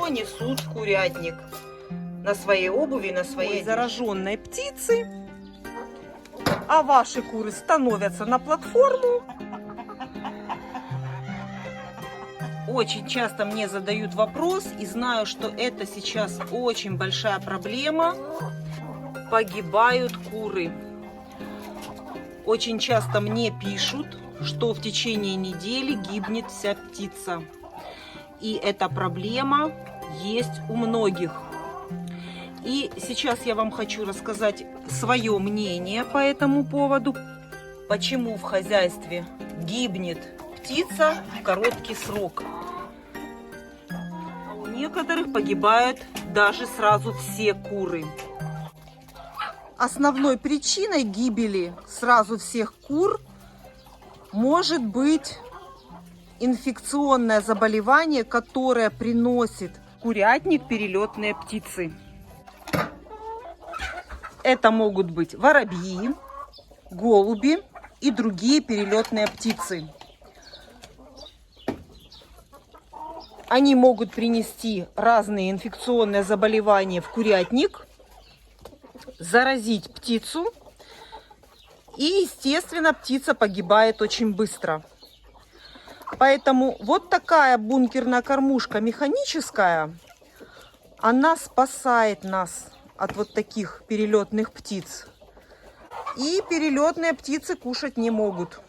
все несут в курятник. На своей обуви, на своей зараженной птицы. А ваши куры становятся на платформу. Очень часто мне задают вопрос, и знаю, что это сейчас очень большая проблема. Погибают куры. Очень часто мне пишут, что в течение недели гибнет вся птица. И эта проблема есть у многих. И сейчас я вам хочу рассказать свое мнение по этому поводу. Почему в хозяйстве гибнет птица в короткий срок. А у некоторых погибают даже сразу все куры. Основной причиной гибели сразу всех кур может быть инфекционное заболевание, которое приносит в курятник перелетные птицы. Это могут быть воробьи, голуби и другие перелетные птицы. Они могут принести разные инфекционные заболевания в курятник, заразить птицу, и, естественно, птица погибает очень быстро. Поэтому вот такая бункерная кормушка механическая, она спасает нас от вот таких перелетных птиц. И перелетные птицы кушать не могут.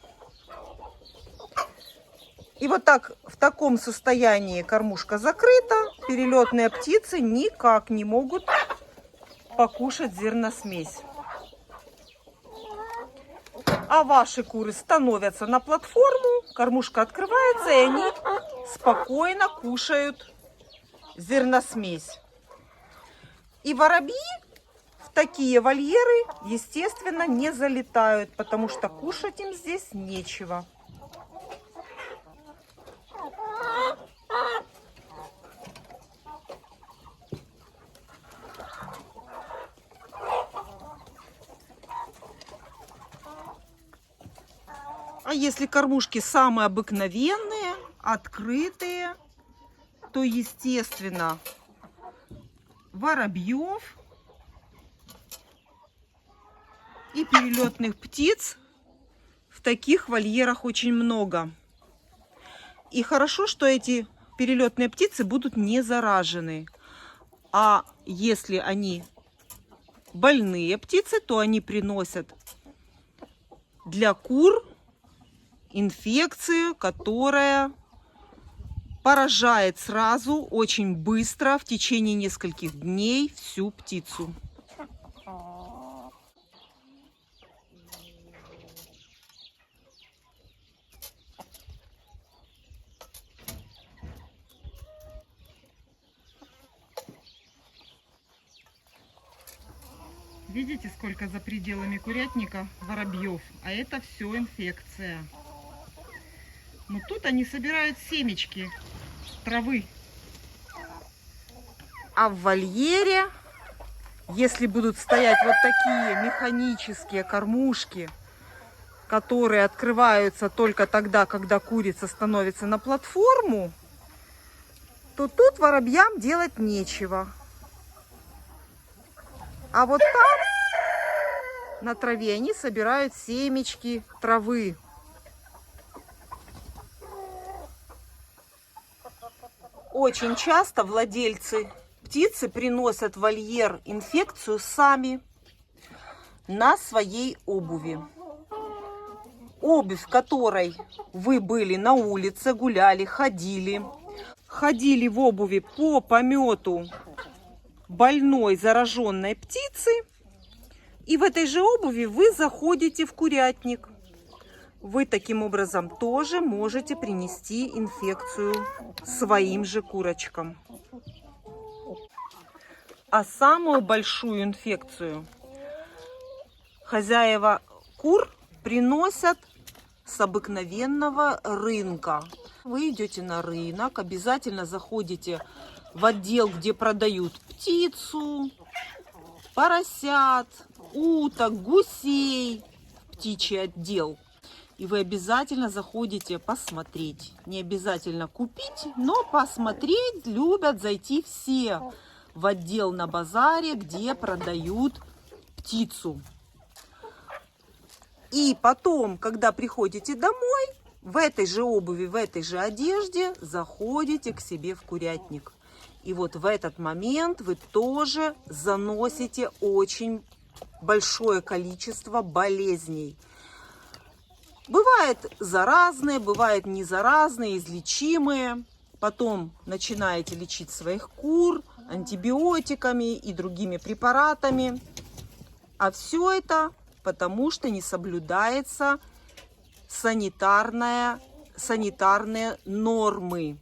И вот так, в таком состоянии кормушка закрыта, перелетные птицы никак не могут покушать зерносмесь. А ваши куры становятся на платформу, кормушка открывается, и они спокойно кушают зерносмесь. И воробьи в такие вольеры, естественно, не залетают, потому что кушать им здесь нечего. А если кормушки самые обыкновенные, открытые, то, естественно, воробьев и перелетных птиц в таких вольерах очень много. И хорошо, что эти перелетные птицы будут не заражены. А если они больные птицы, то они приносят для кур инфекцию, которая поражает сразу, очень быстро, в течение нескольких дней всю птицу. Видите, сколько за пределами курятника воробьев, а это все инфекция. Но тут они собирают семечки травы. А в вольере, если будут стоять вот такие механические кормушки, которые открываются только тогда, когда курица становится на платформу, то тут воробьям делать нечего. А вот там на траве они собирают семечки травы. Очень часто владельцы птицы приносят в вольер инфекцию сами на своей обуви. Обувь, в которой вы были на улице, гуляли, ходили в обуви по помету больной зараженной птицы, и в этой же обуви вы заходите в курятник. Вы таким образом тоже можете принести инфекцию своим же курочкам. А самую большую инфекцию хозяева кур приносят с обыкновенного рынка. Вы идете на рынок, обязательно заходите в отдел, где продают птицу, поросят, уток, гусей, птичий отдел. И вы обязательно заходите посмотреть. Не обязательно купить, но посмотреть любят зайти все в отдел на базаре, где продают птицу. И потом, когда приходите домой, в этой же обуви, в этой же одежде заходите к себе в курятник. И вот в этот момент вы тоже заносите очень большое количество болезней. Бывают заразные, бывают незаразные, излечимые. Потом начинаете лечить своих кур антибиотиками и другими препаратами. А все это потому, что не соблюдаются санитарные нормы.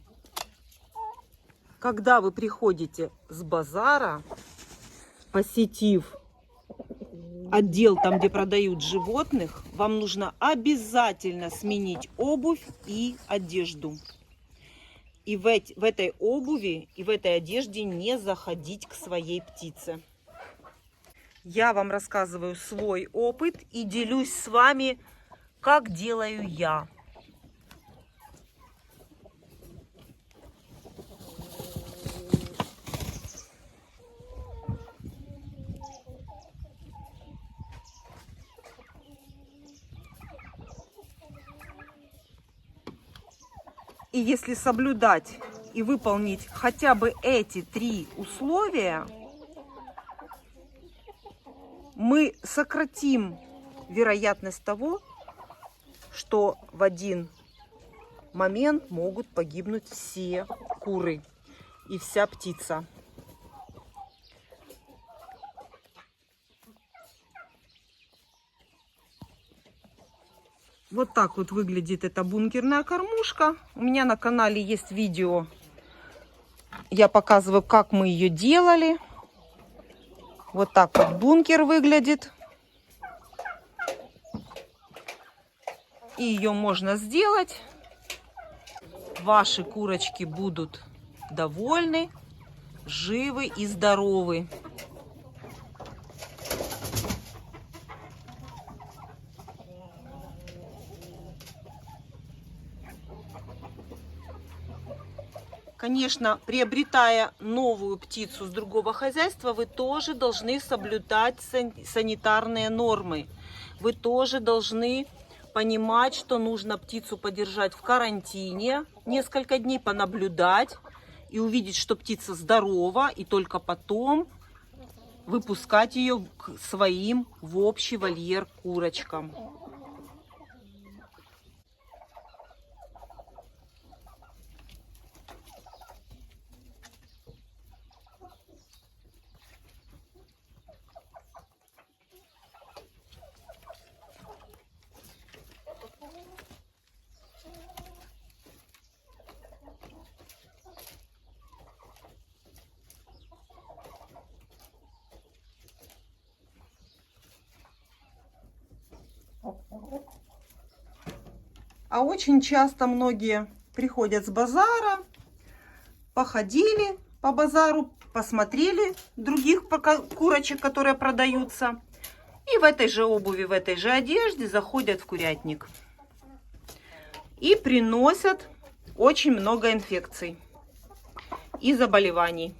Когда вы приходите с базара, посетив отдел, там, где продают животных, вам нужно обязательно сменить обувь и одежду. И в этой обуви и в этой одежде не заходить к своей птице. Я вам рассказываю свой опыт и делюсь с вами, как делаю я. И если соблюдать и выполнить хотя бы эти 3 условия, мы сократим вероятность того, что в один момент могут погибнуть все куры и вся птица. Вот так вот выглядит эта бункерная кормушка. У меня на канале есть видео. Я показываю, как мы ее делали. Вот так вот бункер выглядит. И ее можно сделать. Ваши курочки будут довольны, живы и здоровы. Конечно, приобретая новую птицу с другого хозяйства, вы тоже должны соблюдать санитарные нормы. Вы тоже должны понимать, что нужно птицу подержать в карантине несколько дней, понаблюдать и увидеть, что птица здорова, и только потом выпускать ее к своим в общий вольер курочкам. А очень часто многие приходят с базара, походили по базару, посмотрели других курочек, которые продаются, и в этой же обуви, в этой же одежде заходят в курятник и приносят очень много инфекций и заболеваний.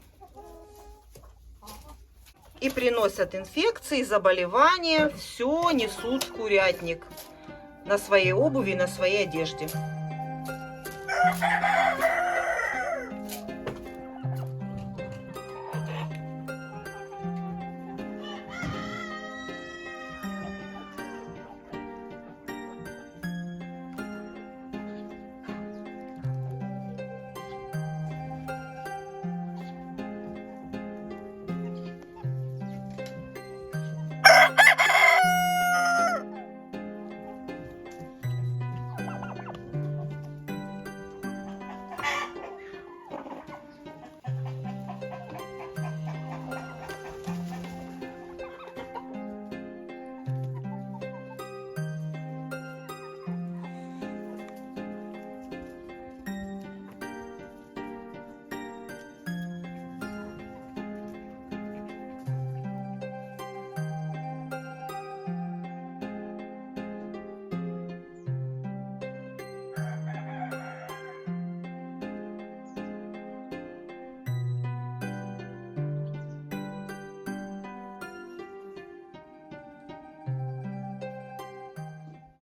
И приносят инфекции, заболевания, все несут в курятник на своей обуви, на своей одежде.